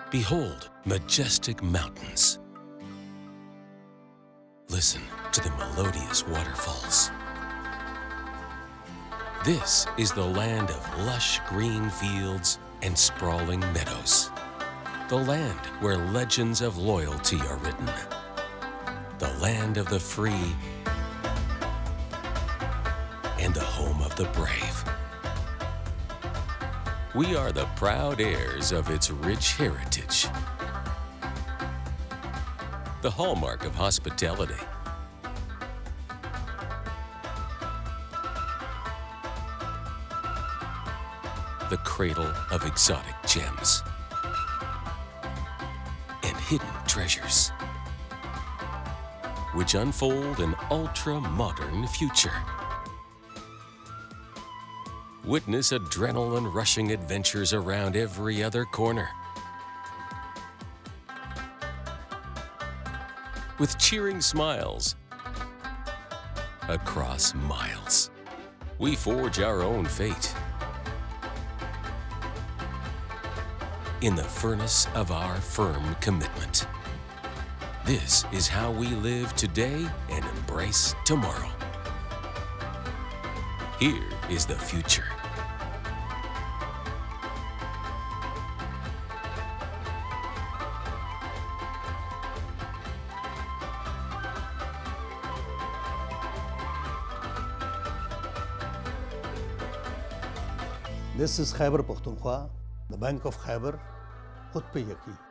Behold, majestic mountains. Listen to the melodious waterfalls. This is the land of lush green fields and sprawling meadows. The land where legends of loyalty are written. The land of the free and the home of the brave. We are the proud heirs of its rich heritage. The hallmark of hospitality. The cradle of exotic gems and hidden treasures, which unfold an ultra-modern future. Witness adrenaline-rushing adventures around every other corner. With cheering smiles across miles, we forge our own fate in the furnace of our firm commitment. This is how we live today and embrace tomorrow. Here is the future. This is Khyber Pakhtunkhwa, the Bank of Khyber, Khud pe Yaqeen.